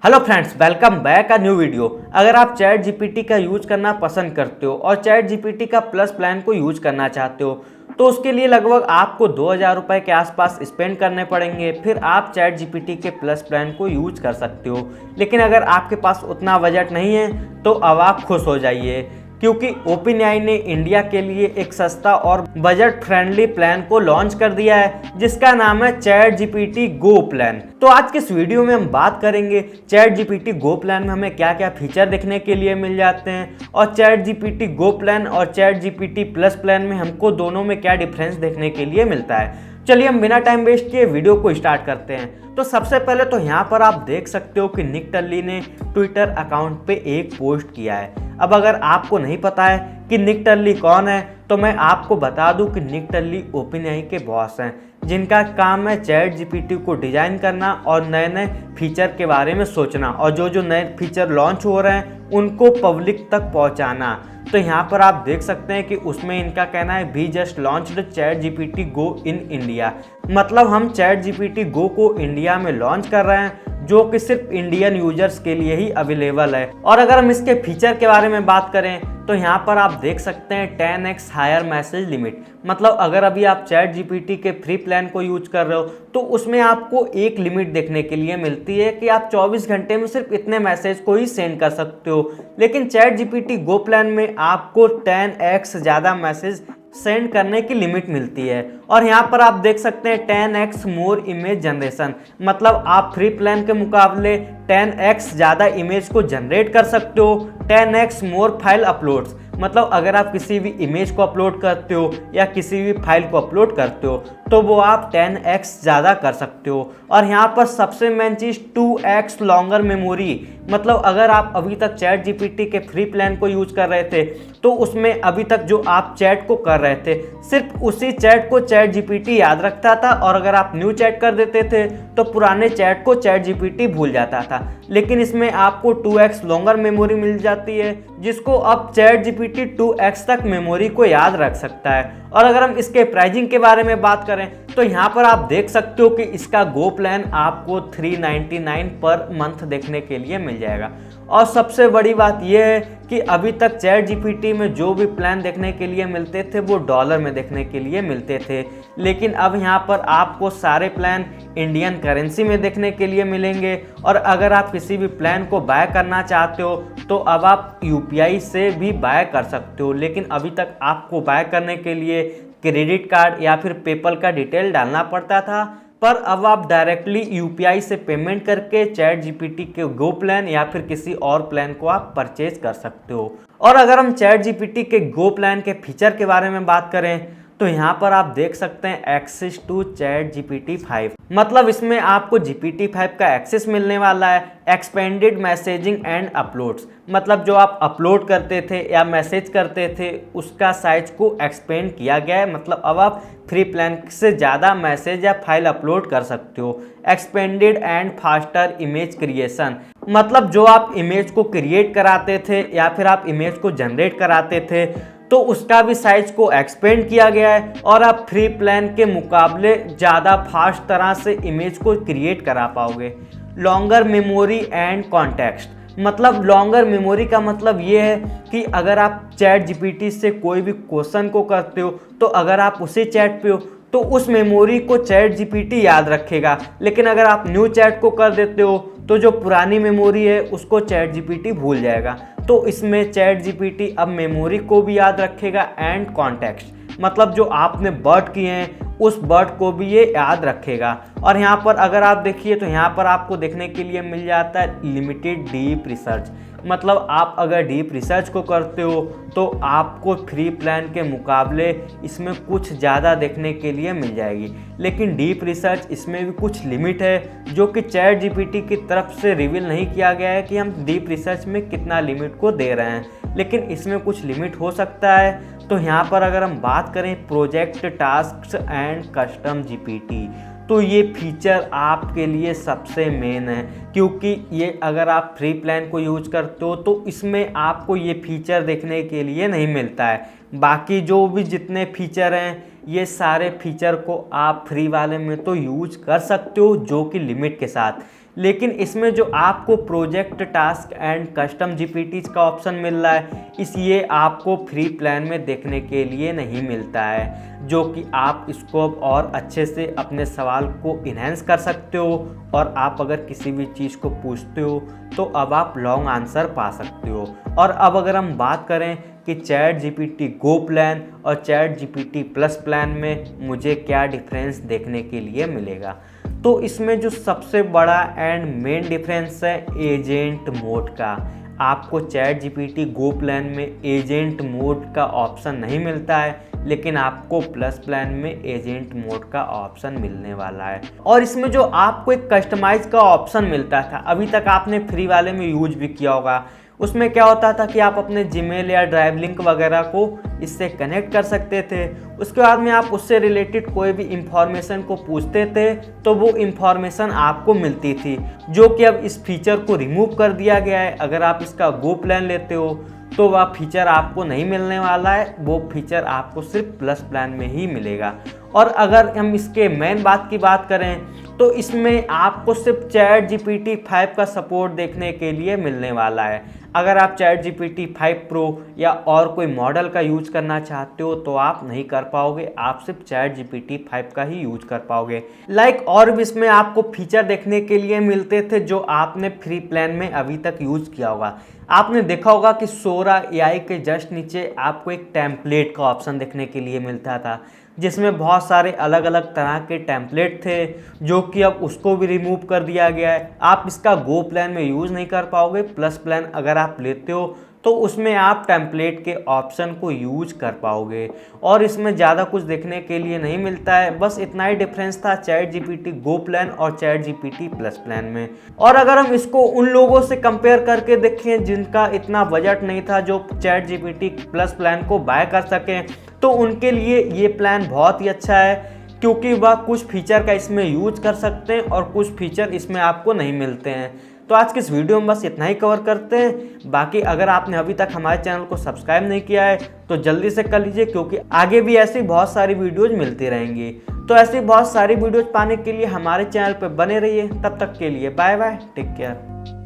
Hello friends, welcome back a new video. अगर आप chat GPT का यूज करना पसंद करते हो और चैट जीपीटी का प्लस प्लान को यूज करना चाहते हो तो उसके लिए लगभग आपको 2000 रुपये के आसपास स्पेंड करने पड़ेंगे। फिर आप चैट जीपीटी के प्लस प्लान को यूज कर सकते हो। लेकिन अगर आपके पास उतना बजट नहीं है तो अब आप खुश हो जाइए, क्योंकि ओपनएआई ने इंडिया के लिए एक सस्ता और बजट फ्रेंडली प्लान को लॉन्च कर दिया है, जिसका नाम है चैट जीपीटी गो प्लान। तो आज के इस वीडियो में हम बात करेंगे चैट जीपीटी गो प्लान में हमें क्या क्या फीचर देखने के लिए मिल जाते हैं, और चैट जीपीटी गो प्लान और चैट जीपीटी प्लस प्लान में हमको दोनों में क्या डिफरेंस देखने के लिए मिलता है। चलिए हम बिना टाइम वेस्ट किए वीडियो को स्टार्ट करते हैं। तो सबसे पहले तो यहाँ पर आप देख सकते हो कि निक टल्ली ने ट्विटर अकाउंट पे एक पोस्ट किया है। अब अगर आपको नहीं पता है कि निक टल्ली कौन है तो मैं आपको बता दूं कि निक टल्ली ओपनएआई के बॉस हैं, जिनका काम है चैट जीपीटी को डिजाइन करना और नए नए फीचर के बारे में सोचना, और जो जो नए फीचर लॉन्च हो रहे हैं उनको पब्लिक तक पहुंचाना। तो यहाँ पर आप देख सकते हैं कि उसमें इनका कहना है we just launched chat GPT go in India, मतलब हम चैट जीपीटी गो को इंडिया में लॉन्च कर रहे हैं, जो कि सिर्फ इंडियन यूजर्स के लिए ही अवेलेबल है। और अगर हम इसके फीचर के बारे में बात करें तो यहाँ पर आप देख सकते हैं 10x हायर मैसेज लिमिट, मतलब अगर अभी आप चैट जीपीटी के फ्री प्लान को यूज कर रहे हो तो उसमें आपको एक लिमिट देखने के लिए मिलती है कि आप 24 घंटे में सिर्फ इतने मैसेज को ही सेंड कर सकते हो। लेकिन चैट जीपीटी गो प्लान में आपको 10x ज़्यादा मैसेज सेंड करने की लिमिट मिलती है। और यहाँ पर आप देख सकते हैं 10x मोर इमेज जनरेशन, मतलब आप फ्री प्लान के मुकाबले 10x ज़्यादा इमेज को जनरेट कर सकते हो। 10x मोर फाइल अपलोड्स, मतलब अगर आप किसी भी इमेज को अपलोड करते हो या किसी भी फाइल को अपलोड करते हो तो वो आप 10x ज़्यादा कर सकते हो। और यहाँ पर सबसे मेन चीज़ 2x लॉन्गर मेमोरी, मतलब अगर आप अभी तक चैट जीपीटी के फ्री प्लान को यूज कर रहे थे तो उसमें अभी तक जो आप चैट को कर रहे थे सिर्फ उसी चैट को चैट जीपीटी याद रखता था, और अगर आप न्यू चैट कर देते थे तो पुराने चैट को चैट जीपीटी भूल जाता था। लेकिन इसमें आपको 2x लॉन्गर मेमोरी मिल जाती है, जिसको अब चैट जीपीटी 2x तक मेमोरी को याद रख सकता है। और अगर हम इसके प्राइसिंग के बारे में बात करें तो यहाँ पर आप देख सकते हो कि इसका गो प्लान आपको 399 पर मंथ देखने के लिए मिल जाएगा। और सबसे बड़ी बात यह है कि अभी तक चैट जीपीटी में जो भी प्लान देखने के लिए मिलते थे वो डॉलर में देखने के लिए मिलते थे, लेकिन अब यहाँ पर आपको सारे प्लान इंडियन करेंसी में देखने के लिए मिलेंगे। और अगर आप किसी भी प्लान को बाय करना चाहते हो तो अब आप यूपीआई से भी बाय कर सकते हो, लेकिन अभी तक आपको बाय करने के लिए क्रेडिट कार्ड या फिर पेपल का डिटेल डालना पड़ता था, पर अब आप डायरेक्टली यूपीआई से पेमेंट करके चैट जीपीटी के गो प्लान या फिर किसी और प्लान को आप परचेज कर सकते हो। और अगर हम चैट जीपीटी के गो प्लान के फीचर के बारे में बात करें तो यहाँ पर आप देख सकते हैं एक्सेस टू चैट जीपीटी 5, मतलब इसमें आपको जीपीटी 5 का एक्सेस मिलने वाला है। एक्सपेंडेड मैसेजिंग एंड अपलोड्स, मतलब जो आप अपलोड करते थे या मैसेज करते थे उसका साइज को एक्सपेंड किया गया है, मतलब अब आप फ्री प्लान से ज़्यादा मैसेज या फाइल अपलोड कर सकते हो। Expanded and faster image creation, मतलब जो आप इमेज को क्रिएट कराते थे या फिर आप इमेज को जनरेट कराते थे तो उसका भी साइज को एक्सपेंड किया गया है, और आप फ्री प्लान के मुकाबले ज़्यादा फास्ट तरह से इमेज को क्रिएट करा पाओगे। लॉन्गर मेमोरी एंड कॉन्टेक्स्ट, मतलब लॉन्गर मेमोरी का मतलब ये है कि अगर आप चैट जीपीटी से कोई भी क्वेश्चन को करते हो तो अगर आप उसी चैट पे हो तो उस मेमोरी को चैट जीपीटी याद रखेगा, लेकिन अगर आप न्यू चैट को कर देते हो तो जो पुरानी मेमोरी है उसको चैट जीपीटी भूल जाएगा। तो इसमें चैट जीपीटी अब मेमोरी को भी याद रखेगा एंड कॉन्टेक्स्ट, मतलब जो आपने वर्ड किए हैं उस वर्ड को भी ये याद रखेगा। और यहाँ पर अगर आप देखिए तो यहाँ पर आपको देखने के लिए मिल जाता है लिमिटेड डीप रिसर्च, मतलब आप अगर डीप रिसर्च को करते हो तो आपको फ्री प्लान के मुकाबले इसमें कुछ ज़्यादा देखने के लिए मिल जाएगी। लेकिन डीप रिसर्च इसमें भी कुछ लिमिट है जो कि चैट जीपीटी की तरफ से रिवील नहीं किया गया है कि हम डीप रिसर्च में कितना लिमिट को दे रहे हैं, लेकिन इसमें कुछ लिमिट हो सकता है। तो यहाँ पर अगर हम बात करें project task and custom GPT, तो ये फीचर आपके लिए सबसे मेन है, क्योंकि ये अगर आप फ्री प्लान को यूज करते हो तो इसमें आपको ये फीचर देखने के लिए नहीं मिलता है। बाकी जो भी जितने फीचर हैं ये सारे फीचर को आप फ्री वाले में तो यूज कर सकते हो जो कि लिमिट के साथ, लेकिन इसमें जो आपको project, task and custom GPT का ऑप्शन मिल रहा है ये आपको फ्री प्लान में देखने के लिए नहीं मिलता है, जो कि आप इसको अब और अच्छे से अपने सवाल को इन्हेंस कर सकते हो और आप अगर किसी भी चीज़ को पूछते हो तो अब आप लॉन्ग आंसर पा सकते हो। और अब अगर हम बात करें कि चैट जीपीटी गो प्लान और चैट जीपीटी प्लस प्लान में मुझे क्या डिफरेंस देखने के लिए मिलेगा, तो इसमें जो सबसे बड़ा एंड मेन डिफरेंस है एजेंट मोड का। आपको चैट जीपीटी गो प्लान में एजेंट मोड का ऑप्शन नहीं मिलता है, लेकिन आपको प्लस प्लान में एजेंट मोड का ऑप्शन मिलने वाला है। और इसमें जो आपको एक कस्टमाइज का ऑप्शन मिलता था, अभी तक आपने फ्री वाले में यूज भी किया होगा, उसमें क्या होता था कि आप अपने जीमेल या ड्राइव लिंक वगैरह को इससे कनेक्ट कर सकते थे। उसके बाद में आप उससे रिलेटेड कोई भी इंफॉर्मेशन को पूछते थे तो वो इंफॉर्मेशन आपको मिलती थी, जो कि अब इस फीचर को रिमूव कर दिया गया है। अगर आप इसका गो प्लान लेते हो तो वह फीचर आपको नहीं मिलने वाला है, वो फीचर आपको सिर्फ प्लस प्लान में ही मिलेगा। और अगर हम इसके मेन बात की बात करें तो इसमें आपको सिर्फ चैट जीपीटी 5 का सपोर्ट देखने के लिए मिलने वाला है। अगर आप चैट जीपीटी 5 प्रो या और कोई मॉडल का यूज करना चाहते हो तो आप नहीं कर पाओगे, आप सिर्फ चैट जीपीटी 5 का ही यूज कर पाओगे। और भी इसमें आपको फीचर देखने के लिए मिलते थे जो आपने फ्री प्लान में अभी तक यूज किया होगा। आपने देखा होगा कि सोरा एआई के जस्ट नीचे आपको एक टेम्पलेट का ऑप्शन देखने के लिए मिलता था, जिसमें बहुत सारे अलग अलग तरह के टेम्पलेट थे, जो कि अब उसको भी रिमूव कर दिया गया है। आप इसका गो प्लान में यूज़ नहीं कर पाओगे। प्लस प्लान अगर आप लेते हो तो उसमें आप टेम्पलेट के ऑप्शन को यूज कर पाओगे। और इसमें ज़्यादा कुछ देखने के लिए नहीं मिलता है, बस इतना ही डिफरेंस था चैट जीपीटी गो प्लान और चैट जीपीटी प्लस प्लान में। और अगर हम इसको उन लोगों से कंपेयर करके देखें जिनका इतना बजट नहीं था जो चैट जीपीटी प्लस प्लान को बाय कर सकें, तो उनके लिए ये प्लान बहुत ही अच्छा है, क्योंकि वह कुछ फीचर का इसमें यूज कर सकते हैं और कुछ फीचर इसमें आपको नहीं मिलते हैं। तो आज के इस वीडियो में बस इतना ही कवर करते हैं। बाकी अगर आपने अभी तक हमारे चैनल को सब्सक्राइब नहीं किया है तो जल्दी से कर लीजिए, क्योंकि आगे भी ऐसी बहुत सारी वीडियोज मिलती रहेंगी। तो ऐसी बहुत सारी वीडियोज पाने के लिए हमारे चैनल पर बने रहिए। तब तक के लिए बाय बाय, टेक केयर।